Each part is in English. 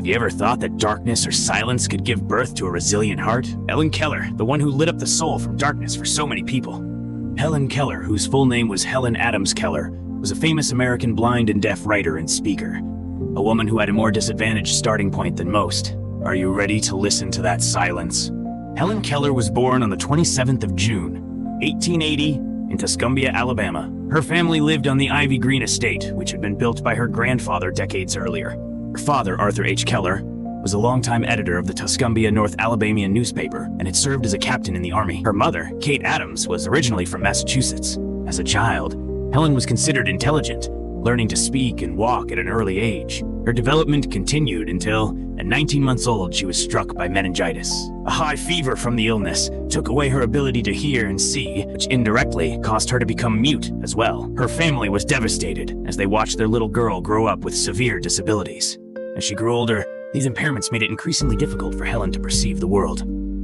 Have you ever thought that darkness or silence could give birth to a resilient heart? Hellen Keller, the one who lit up the soul from darkness for so many people. Hellen Keller, whose full name was Helen Adams Keller, was a famous American blind and deaf writer and speaker. A woman who had a more disadvantaged starting point than most. Are you ready to listen to that silence? Hellen Keller was born on the 27th of June, 1880, in Tuscumbia, Alabama. Her family lived on the Ivy Green estate, which had been built by her grandfather decades earlier. Her father, Arthur H. Keller, was a longtime editor of the Tuscumbia North Alabamian newspaper and had served as a captain in the Army. Her mother, Kate Adams, was originally from Massachusetts. As a child, Helen was considered intelligent, learning to speak and walk at an early age. Her development continued until, at 19 months old, she was struck by meningitis. A high fever from the illness took away her ability to hear and see, which indirectly caused her to become mute as well. Her family was devastated as they watched their little girl grow up with severe disabilities. As she grew older, these impairments made it increasingly difficult for Helen to perceive the world.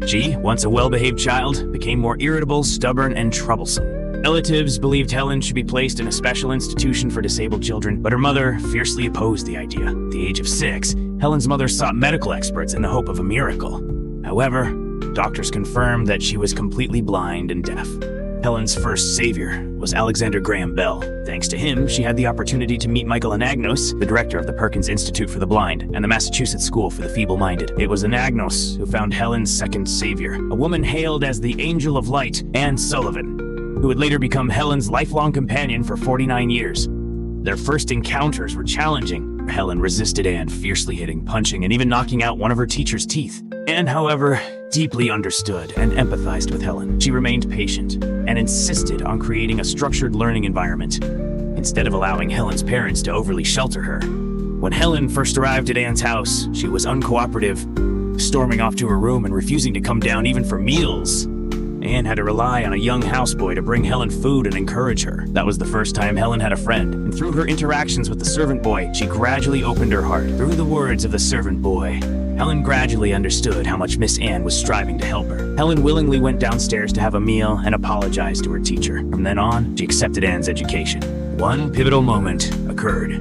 She, once a well-behaved child, became more irritable, stubborn, and troublesome. Relatives believed Helen should be placed in a special institution for disabled children, but her mother fiercely opposed the idea. At the age of 6, Helen's mother sought medical experts in the hope of a miracle. However, doctors confirmed that she was completely blind and deaf. Helen's first savior was Alexander Graham Bell. Thanks to him, she had the opportunity to meet Michael Anagnos, the director of the Perkins Institute for the Blind and the Massachusetts School for the Feeble-Minded. It was Anagnos who found Helen's second savior, a woman hailed as the Angel of Light, Anne Sullivan, who would later become Helen's lifelong companion for 49 years. Their first encounters were challenging. Helen resisted Anne, fiercely hitting, punching, and even knocking out one of her teacher's teeth. Anne, however, deeply understood and empathized with Helen. She remained patient and insisted on creating a structured learning environment, instead of allowing Helen's parents to overly shelter her. When Helen first arrived at Anne's house, she was uncooperative, storming off to her room and refusing to come down even for meals. Anne had to rely on a young houseboy to bring Helen food and encourage her. That was the first time Helen had a friend, and through her interactions with the servant boy, she gradually opened her heart. Through the words of the servant boy, Helen gradually understood how much Miss Anne was striving to help her. Helen willingly went downstairs to have a meal and apologized to her teacher. From then on, she accepted Anne's education. One pivotal moment occurred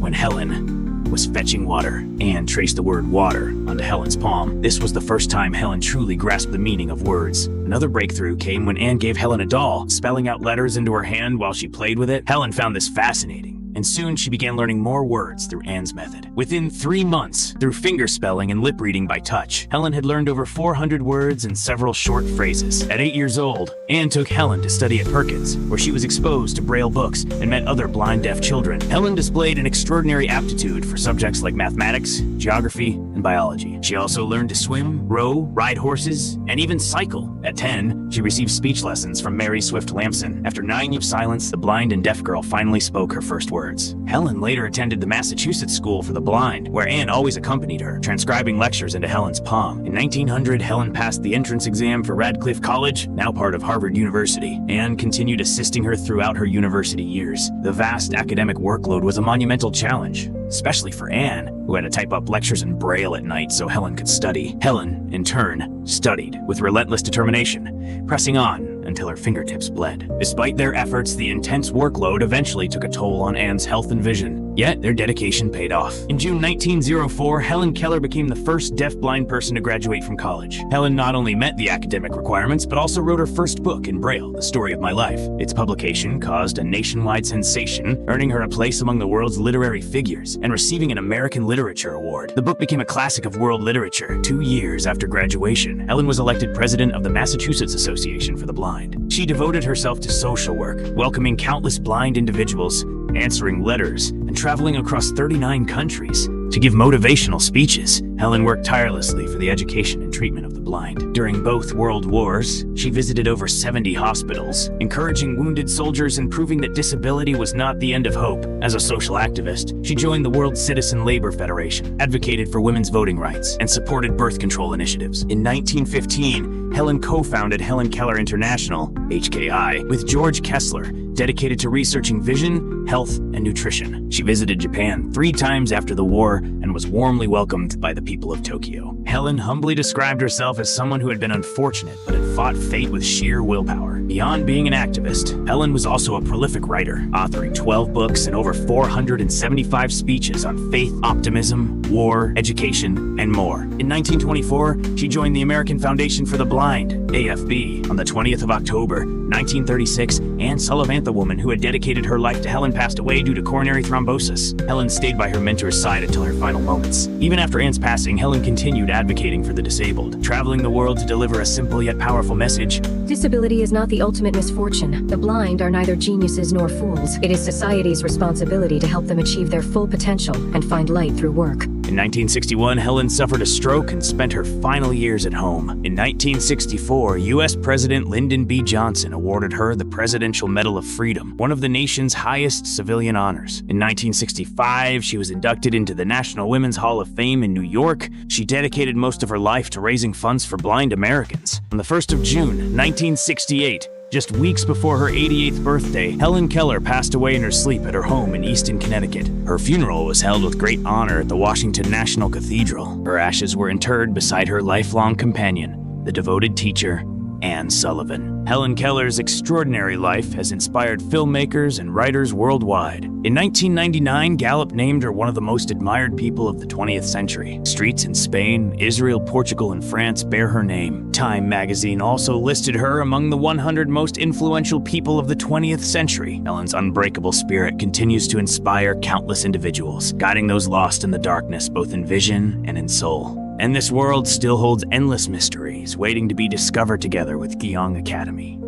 when Helen was fetching water. Anne traced the word water onto Helen's palm. This was the first time Helen truly grasped the meaning of words. Another breakthrough came when Anne gave Helen a doll, spelling out letters into her hand while she played with it. Helen found this fascinating, and soon she began learning more words through Anne's method. Within 3 months, through finger spelling and lip reading by touch, Helen had learned over 400 words and several short phrases. At 8 years old, Anne took Helen to study at Perkins, where she was exposed to Braille books and met other blind deaf children. Helen displayed an extraordinary aptitude for subjects like mathematics, geography, and biology. She also learned to swim, row, ride horses, and even cycle. At 10, she received speech lessons from Mary Swift Lamson. After 9 years of silence, the blind and deaf girl finally spoke her first words. Helen later attended the Massachusetts School for the Blind, where Anne always accompanied her, transcribing lectures into Helen's palm. In 1900, Helen passed the entrance exam for Radcliffe College, now part of Harvard University. Anne continued assisting her throughout her university years. The vast academic workload was a monumental challenge, especially for Anne, who had to type up lectures in Braille at night so Helen could study. Helen, in turn, studied with relentless determination, pressing on until her fingertips bled. Despite their efforts, the intense workload eventually took a toll on Anne's health and vision. Yet, their dedication paid off. In June 1904, Helen Keller became the first deaf-blind person to graduate from college. Helen not only met the academic requirements, but also wrote her first book in Braille, The Story of My Life. Its publication caused a nationwide sensation, earning her a place among the world's literary figures and receiving an American Literature Award. The book became a classic of world literature. 2 years after graduation, Helen was elected president of the Massachusetts Association for the Blind. She devoted herself to social work, welcoming countless blind individuals, answering letters, and traveling across 39 countries to give motivational speeches. Helen worked tirelessly for the education and treatment of the blind. During both World Wars, she visited over 70 hospitals, encouraging wounded soldiers and proving that disability was not the end of hope. As a social activist, she joined the World Citizen Labor Federation, advocated for women's voting rights, and supported birth control initiatives. In 1915, Helen co-founded Helen Keller International, HKI, with George Kessler, dedicated to researching vision, health, and nutrition. She visited Japan 3 times after the war and was warmly welcomed by the people of Tokyo. Hellen humbly described herself as someone who had been unfortunate but had fought fate with sheer willpower. Beyond being an activist, Hellen was also a prolific writer, authoring 12 books and over 475 speeches on faith, optimism, war, education, and more. In 1924, she joined the American Foundation for the Blind, AFB. On the 20th of October, 1936, Anne Sullivan, the woman who had dedicated her life to Hellen, passed away due to coronary thrombosis. Hellen stayed by her mentor's side until her final moments. Even after Anne's passing, Hellen continued advocating for the disabled, traveling the world to deliver a simple yet powerful message. Disability is not the ultimate misfortune. The blind are neither geniuses nor fools. It is society's responsibility to help them achieve their full potential and find light through work. In 1961, Hellen suffered a stroke and spent her final years at home. In 1964, U.S. President Lyndon B. Johnson awarded her the Presidential Medal of Freedom, one of the nation's highest civilian honors. In 1965, she was inducted into the National Women's Hall of Fame in New York. She dedicated most of her life to raising funds for blind Americans. On the 1st of June, 1968, just weeks before her 88th birthday, Hellen Keller passed away in her sleep at her home in Easton, Connecticut. Her funeral was held with great honor at the Washington National Cathedral. Her ashes were interred beside her lifelong companion, the devoted teacher, Anne Sullivan. Hellen Keller's extraordinary life has inspired filmmakers and writers worldwide. In 1999, Gallup named her one of the most admired people of the 20th century. Streets in Spain, Israel, Portugal, and France bear her name. Time magazine also listed her among the 100 most influential people of the 20th century. Hellen's unbreakable spirit continues to inspire countless individuals, guiding those lost in the darkness both in vision and in soul. And this world still holds endless mysteries waiting to be discovered together with Gióng Academy.